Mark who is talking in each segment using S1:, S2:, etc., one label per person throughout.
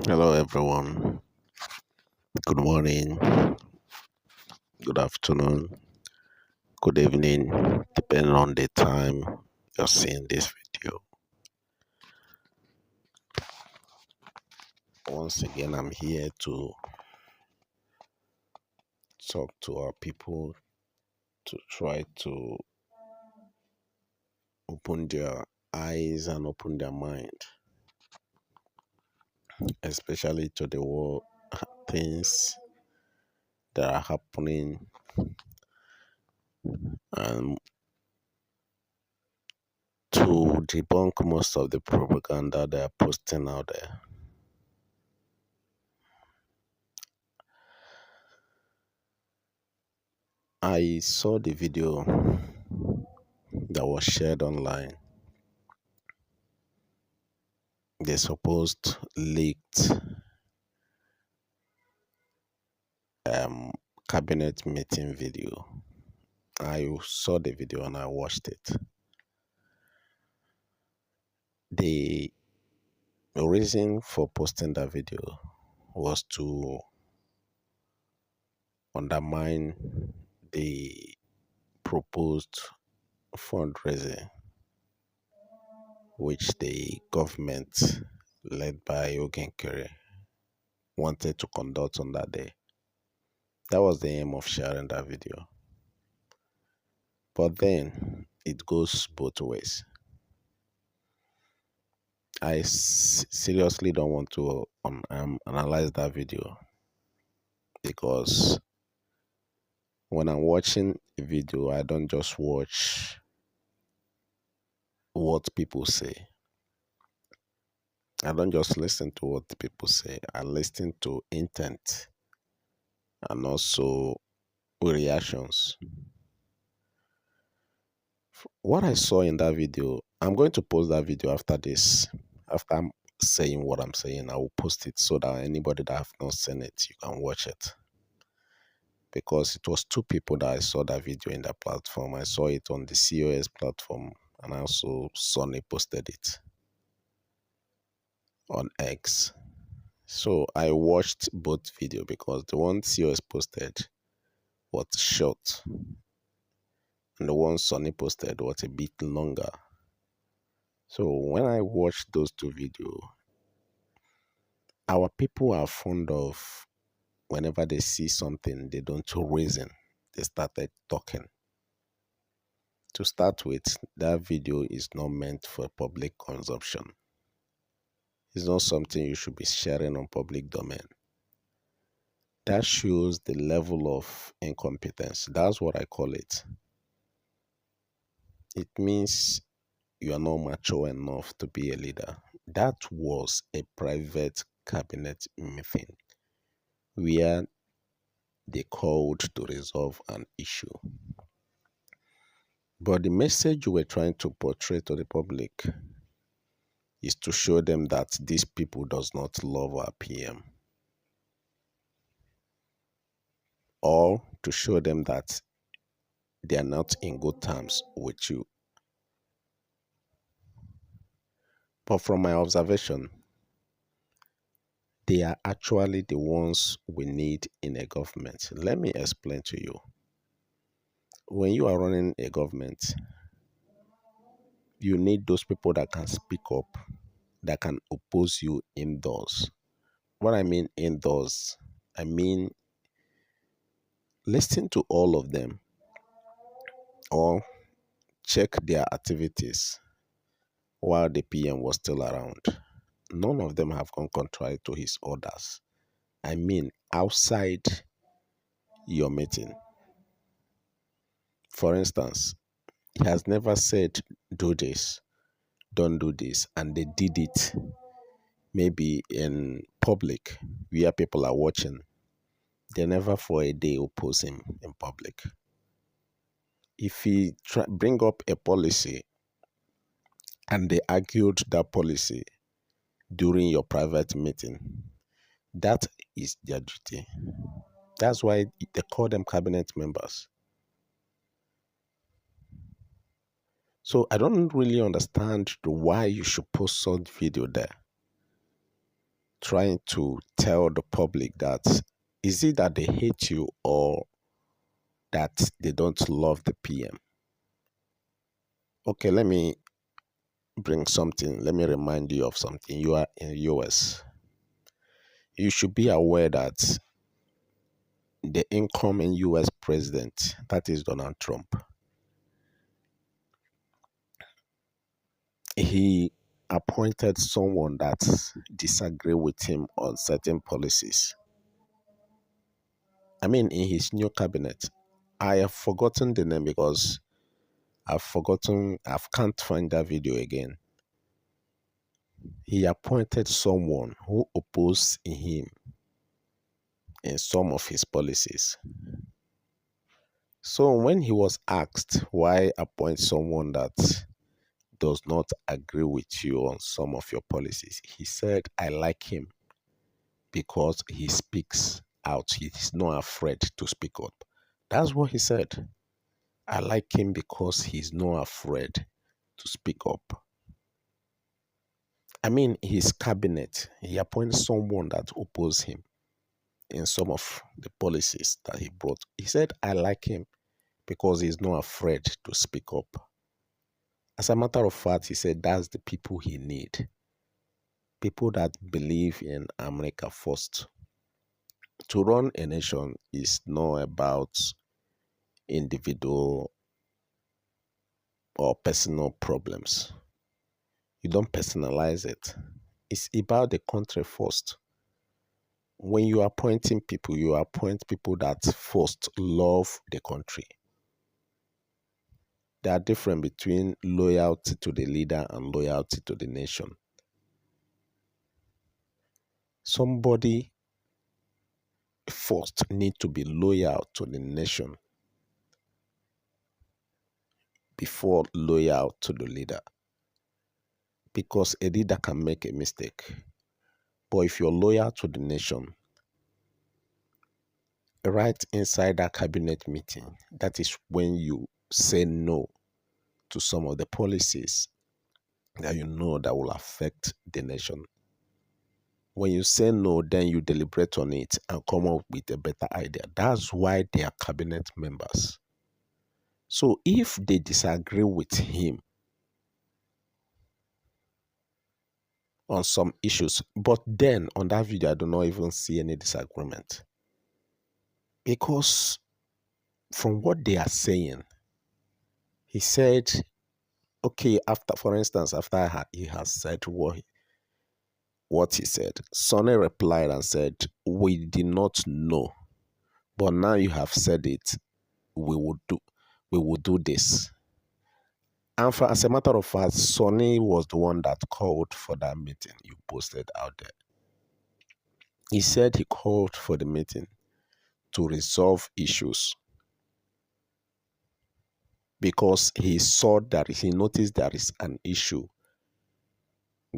S1: Hello, everyone. Good morning, good afternoon, good evening, depending on the time you're seeing this video. Once again, I'm here to talk to our people to try to open their eyes and open their mind, especially to the world things that are happening and to debunk most of the propaganda they are posting out there. I saw the video that was shared online. The supposed leaked um, cabinet meeting video. I saw the video and I watched it. The reason for posting that video was to undermine the proposed fundraising which the government led by Ogenkere wanted to conduct on that day. That was the aim of sharing that video. But then it goes both ways. I seriously don't want to analyze that video because when I'm watching a video, I don't just watch what people say. I don't just listen to what people say. I listen to intent and also reactions. What I saw in that video, I'm going to post that video after this. After I'm saying what I'm saying, I will post it so that anybody that have not seen it, you can watch it. Because it was two people that I saw that video in that platform. I saw it on the COS platform and also Sonny posted it on X. So I watched both video because the one COS posted was short and the one Sonny posted was a bit longer. So when I watched those two videos, our people are fond of whenever they see something, they don't reason. They started talking. To start with, that video is not meant for public consumption. It's not something you should be sharing on public domain. That shows the level of incompetence. That's what I call it. It means you are not mature enough to be a leader. That was a private cabinet meeting where they called to resolve an issue. But the message you were trying to portray to the public is to show them that these people does not love our PM, or to show them that they are not in good terms with you. But from my observation, they are actually the ones we need in a government. Let me explain to you. When you are running a government, you need those people that can speak up, that can oppose you indoors. What I mean indoors, I mean listen to all of them or check their activities while the PM was still around. None of them have gone contrary to his orders. I mean, outside your meeting. For instance, he has never said, do this, don't do this, and they did it maybe in public where people are watching. They never for a day oppose him in public. If he bring up a policy and they argued that policy during your private meeting, that is their duty. That's why they call them cabinet members. So I don't really understand why you should post such video there. trying to tell the public that is it that they hate you or that they don't love the PM? Okay, let me bring something. Let me remind you of something. You are in US. You should be aware that the incoming US president, that is Donald Trump, he appointed someone that disagree with him on certain policies. I mean, in his new cabinet, I have forgotten the name because I can't find that video again. He appointed someone who opposed him in some of his policies. So when he was asked why appoint someone that does not agree with you on some of your policies, he said, I like him because he speaks out. He's not afraid to speak up. That's what he said. I like him because he's not afraid to speak up. I mean, his cabinet, he appointed someone that opposed him in some of the policies that he brought. He said, I like him because he's not afraid to speak up. As a matter of fact, he said that's the people he need. People that believe in America first. To run a nation is not about individual or personal problems. You don't personalize it. It's about the country first. When you are appointing people, you appoint people that first love the country. There are difference between loyalty to the leader and loyalty to the nation. Somebody first need to be loyal to the nation before loyal to the leader. Because a leader can make a mistake. But if you're loyal to the nation, right inside that cabinet meeting, that is when you say no to some of the policies that you know that will affect the nation. When you say no, then you deliberate on it and come up with a better idea. That's why they are cabinet members. So if they disagree with him on some issues, but then on that video, I do not even see any disagreement. Because from what they are saying, he said, okay, after, for instance, after he has said what he said, Sonny replied and said, we did not know, but now you have said it, we will do this. And as a matter of fact, Sonny was the one that called for that meeting you posted out there. He said he called for the meeting to resolve issues because he noticed there is an issue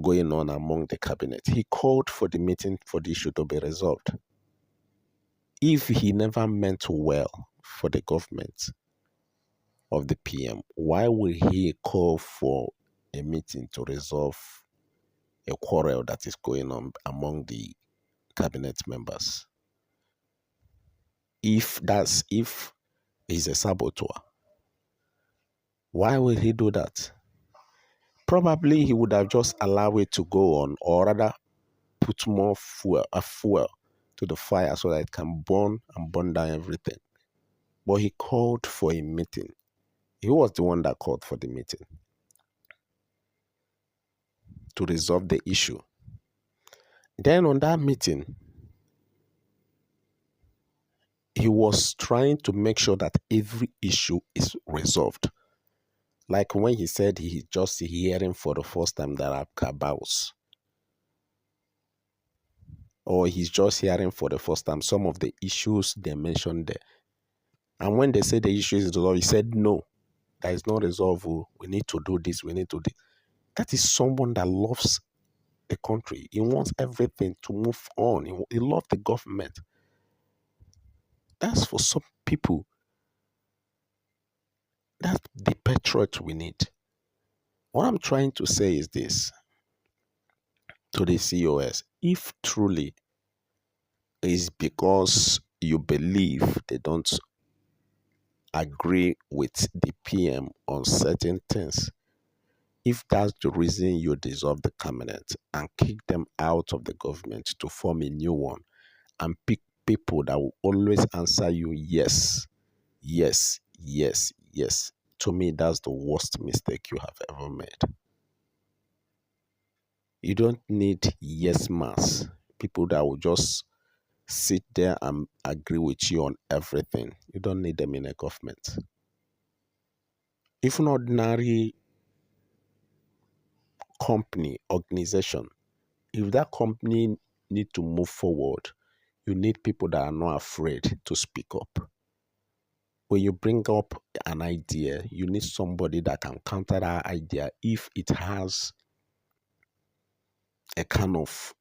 S1: going on among the cabinet. He called for the meeting for the issue to be resolved. If he never meant well for the government of the PM, why would he call for a meeting to resolve a quarrel that is going on among the cabinet members? If he's a saboteur, why would he do that? Probably he would have just allowed it to go on, or rather put more fuel to the fire so that it can burn and burn down everything. But he called for a meeting. He was the one that called for the meeting to resolve the issue. Then on that meeting, he was trying to make sure that every issue is resolved. Like when he said he's just hearing for the first time that are cabals, or he's just hearing for the first time some of the issues they mentioned there. And when they say the issue is resolved, he said, no, that is not resolved. We need to do this. We need to do this. That is someone that loves the country. He wants everything to move on. He loves the government. That's for some people. That's the patriot we need. What I'm trying to say is this. to the COS. If truly is because you believe they don't agree with the PM on certain things, if that's the reason you dissolve the cabinet and kick them out of the government to form a new one and pick people that will always answer you yes, yes, yes, yes, to me, that's the worst mistake you have ever made. You don't need yes mass, people that will just sit there and agree with you on everything. You don't need them in a government. If an ordinary company, organization, if that company need to move forward, you need people that are not afraid to speak up. When you bring up an idea, you need somebody that can counter that idea if it has a kind of,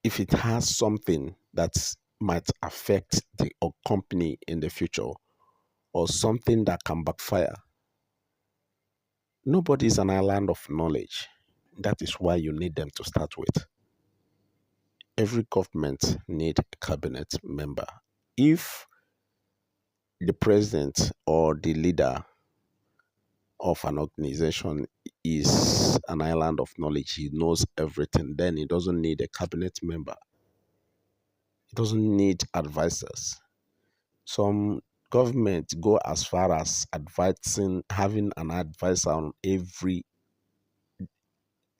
S1: if it has something that might affect the company in the future or something that can backfire. Nobody is an island of knowledge. That is why you need them to start with. Every government need a cabinet member. If the president or the leader of an organization is an island of knowledge, he knows everything, then he doesn't need a cabinet member. He doesn't need advisors. Some governments go as far as advising, having an advisor on every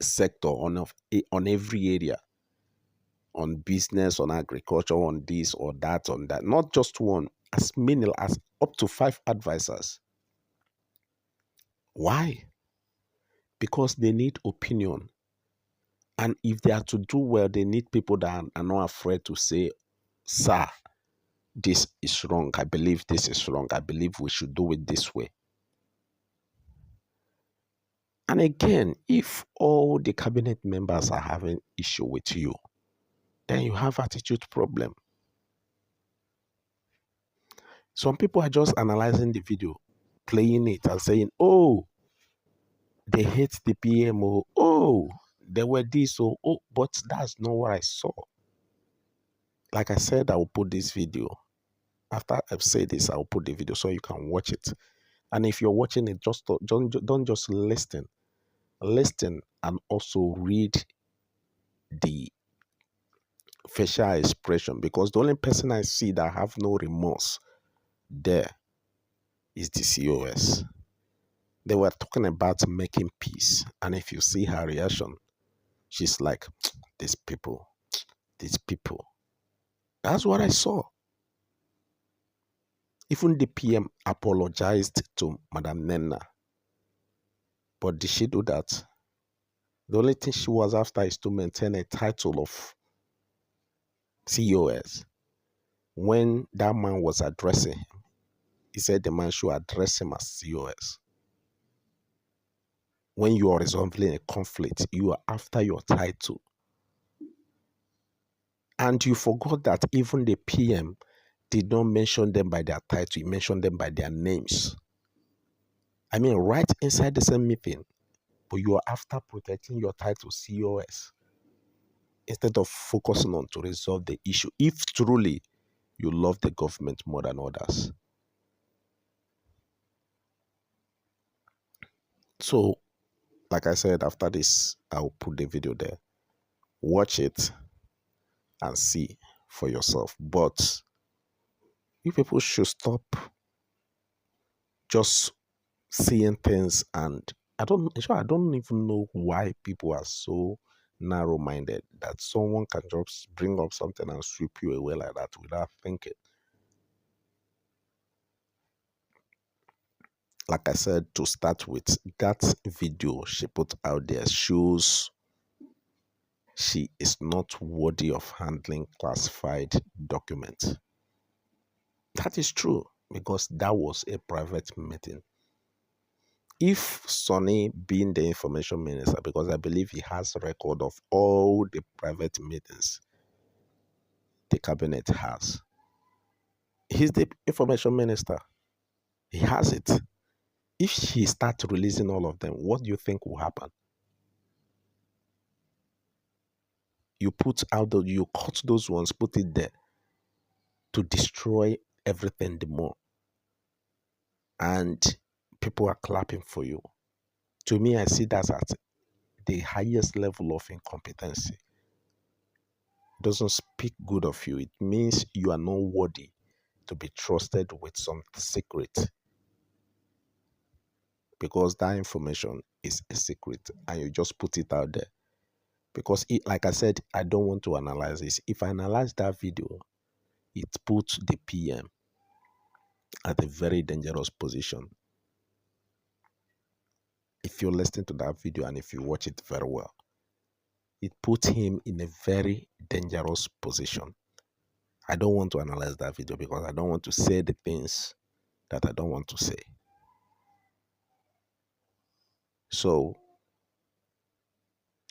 S1: sector, on every area, on business, on agriculture, on this or that, on that. Not just one, as many as up to 5 advisors. Why? Because they need opinion. And if they are to do well, they need people that are not afraid to say, sir, this is wrong. I believe this is wrong. I believe we should do it this way. And again, if all the cabinet members are having issue with you, then you have attitude problem. Some people are just analyzing the video, playing it and saying, oh, they hate the PMO. Oh, they were this. Oh, but that's not what I saw. Like I said, I will put this video. After I've said this, I'll put the video so you can watch it. And if you're watching it, just don't just listen. Listen and also read the facial expression, because the only person I see that have no remorse there is the COS. They were talking about making peace, and if you see her reaction, she's like, these people. That's what I saw. Even the PM apologized to Madam Nenna, but did she do that? The only thing she was after is to maintain a title of COS. When that man was addressing him, he said the man should address him as COS. When you are resolving a conflict, you are after your title. And you forgot that even the PM did not mention them by their title, he mentioned them by their names. I mean, right inside the same meeting, but you are after protecting your title COS instead of focusing on to resolve the issue, if truly you love the government more than others. So, like I said, after this, I'll put the video there. Watch it and see for yourself. But you people should stop just seeing things, and I don't even know why people are so narrow-minded that someone can just bring up something and sweep you away like that without thinking. Like I said, to start with, that video she put out there shows she is not worthy of handling classified documents. That is true, because that was a private meeting. If Sonny being the information minister, because I believe he has a record of all the private meetings the cabinet has, he's the information minister. He has it. If he starts releasing all of them, what do you think will happen? You you cut those ones, put it there to destroy everything the more. And people are clapping for you. To me, I see that at the highest level of incompetency. It doesn't speak good of you. It means you are not worthy to be trusted with some secret, because that information is a secret and you just put it out there. Because like I said, I don't want to analyze this. If I analyze that video, it puts the PM at a very dangerous position. If you listen to that video and if you watch it very well, it puts him in a very dangerous position. I don't want to analyze that video because I don't want to say the things that I don't want to say. So,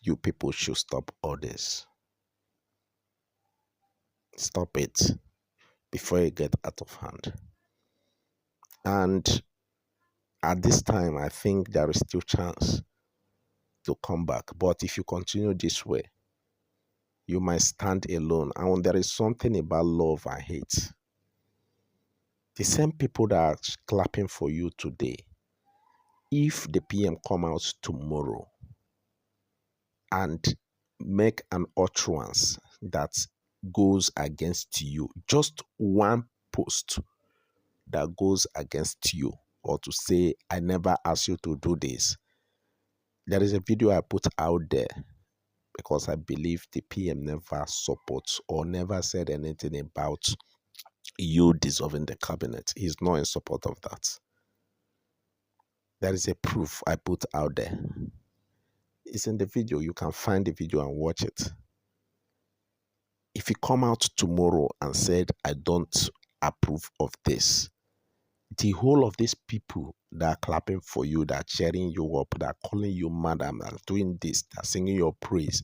S1: you people should stop all this. Stop it before it gets out of hand. And at this time, I think there is still chance to come back. But if you continue this way, you might stand alone. And there is something about love and hate. The same people that are clapping for you today, if the PM come out tomorrow and make an utterance that goes against you, just one post that goes against you, or to say, I never asked you to do this. There is a video I put out there because I believe the PM never supports or never said anything about you dissolving the cabinet. He's not in support of that. There is a proof I put out there. It's in the video. You can find the video and watch it. If he come out tomorrow and said, I don't approve of this, the whole of these people that are clapping for you, that are cheering you up, that are calling you madam, that are doing this, that are singing your praise,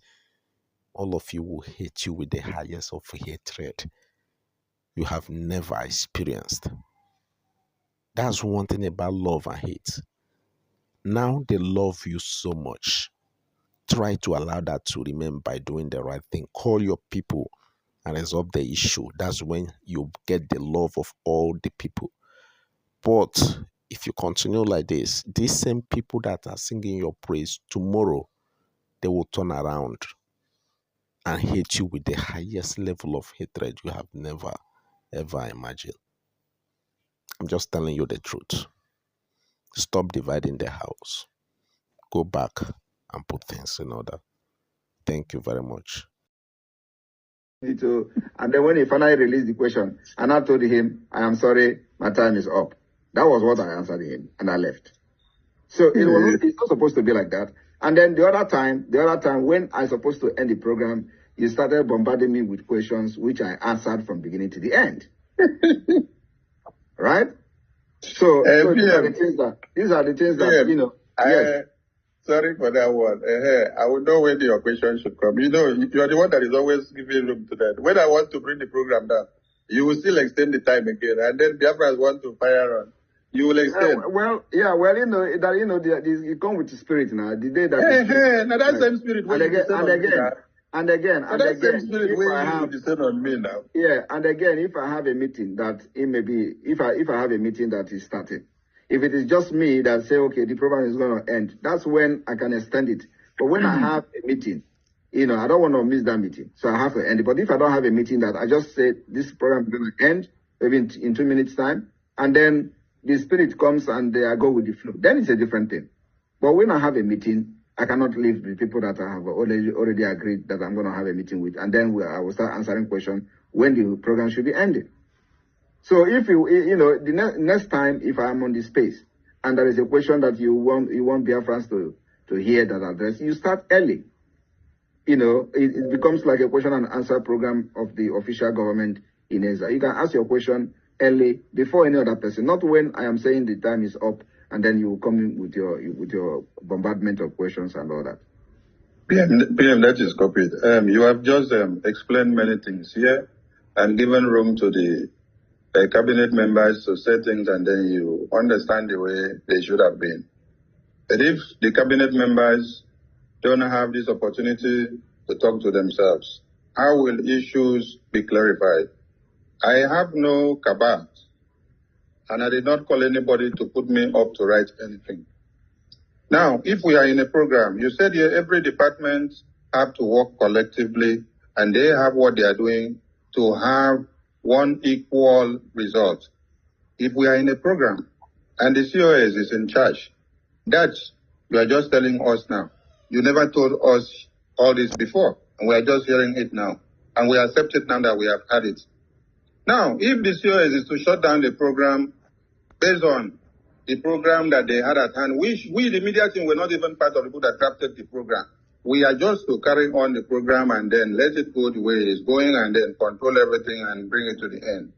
S1: all of you will hate you with the highest of hatred you have never experienced. That's one thing about love and hate. Now they love you so much. Try to allow that to remain by doing the right thing. Call your people and resolve the issue. That's when you get the love of all the people. But if you continue like this, these same people that are singing your praise, tomorrow they will turn around and hate you with the highest level of hatred you have never, ever imagined. I'm just telling you the truth. Stop dividing the house. Go back and put things in order. Thank you very much.
S2: And then when he finally released the question, and I told him, I am sorry, my time is up. That was what I answered him, and I left. So it's not supposed to be like that. And then the other time when I was supposed to end the program, you started bombarding me with questions which I answered from beginning to the end. Right? So these are the things that, you know. Yes.
S3: Sorry for that one. I would know when your question should come. You know, you are the one that is always giving room to that. When I want to bring the program down, you will still extend the time again. And then Biafra want to fire on. You will extend.
S2: It comes with the spirit now. The day that
S3: now that same spirit when you descend on me now.
S2: And again,
S3: same spirit when you descend on me now.
S2: Yeah, and again, if I have a meeting that it may be, if I have a meeting that is started, if it is just me that say, okay, the program is going to end, that's when I can extend it. But when I have a meeting, you know, I don't want to miss that meeting, so I have to end it. But if I don't have a meeting that I just say this program is going to end, maybe in 2 minutes time, and then the spirit comes and I go with the flow, then it's a different thing. But when I have a meeting, I cannot leave the people that I have already agreed that I'm going to have a meeting with, and then I will start answering questions when the program should be ended. So if the next time, if I'm on the space and there is a question that you want Biafrans to hear that address, you start early. You know, it becomes like a question and answer program of the official government in Israel. You can ask your question early before any other person, not when I am saying the time is up and then you come in with your bombardment of questions and all that.
S3: PM, that is copied. You have just explained many things here and given room to the cabinet members to say things, and then you understand the way they should have been. But if the cabinet members don't have this opportunity to talk to themselves. How will issues be clarified? I have no cabal, and I did not call anybody to put me up to write anything. Now, if we are in a program, you said here every department have to work collectively, and they have what they are doing to have one equal result. If we are in a program, and the COS is in charge, that you are just telling us now. You never told us all this before, and we are just hearing it now. And we accept it now that we have had it. Now, if the COS is to shut down the program based on the program that they had at hand, we the media team, were not even part of the people that crafted the program. We are just to carry on the program and then let it go the way it is going and then control everything and bring it to the end.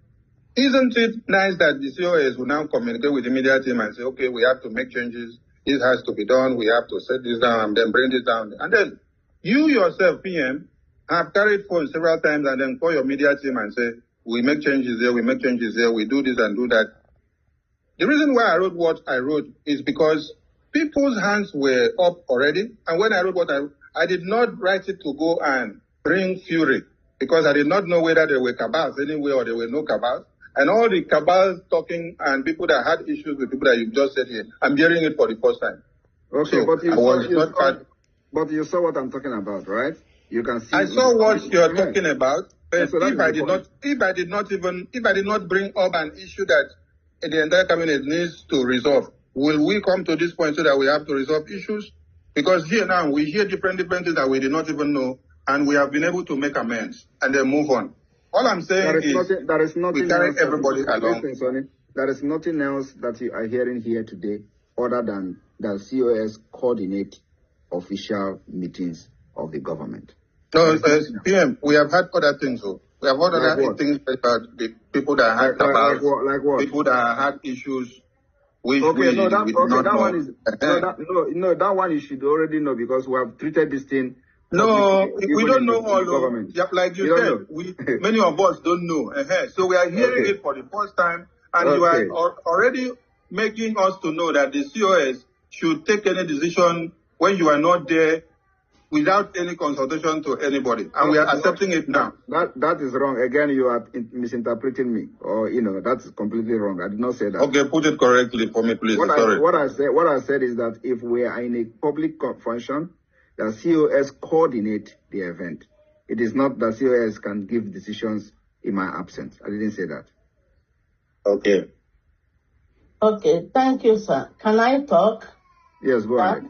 S3: Isn't it nice that the COS will now communicate with the media team and say, okay, we have to make changes. This has to be done. We have to set this down and then bring this down. And then you yourself, PM, have carried phone several times and then call your media team and say, we make changes there, we make changes there, we do this and do that. The reason why I wrote what I wrote is because people's hands were up already. And when I wrote what I did not write it to go and bring fury because I did not know whether there were cabals anywhere or there were no cabals. And all the cabals talking and people that had issues with people that you just said here, I'm hearing it for the first time.
S2: Okay,
S3: so
S2: but you saw what I'm talking about, right? You can see.
S3: I saw what you're talking about. But
S2: so
S3: if I did not bring up an issue that the entire cabinet needs to resolve, will we come to this point so that we have to resolve issues? Because here now we hear different things that we did not even know, and we have been able to make amends and then move on. All I'm saying
S2: there is nothing
S3: we carry
S2: else
S3: everybody along.
S2: Listen, Sonny, there is nothing else that you are hearing here today other than that COS coordinate official meetings of the government.
S3: No, PM, we have had other things. Though. We have had other things about the people that had
S2: like what?
S3: People that had issues.
S2: That one you should already know because we have treated this thing.
S3: No, we don't know all government. Yeah, like you said, many of us don't know. So we are hearing it for the first time, and you are already making us to know that the COS should take any decision when you are not there without any consultation to anybody, and we are accepting it now.
S2: That is wrong. Again, you are misinterpreting me, or that's completely wrong. I did not say that.
S3: Okay, put it correctly for me, please.
S2: What I said is that if we are in a public function, the COS coordinate the event. It is not that COS can give decisions in my absence. I didn't say that.
S3: Okay.
S4: Okay, thank you, sir. Can I talk?
S2: Yes, go ahead.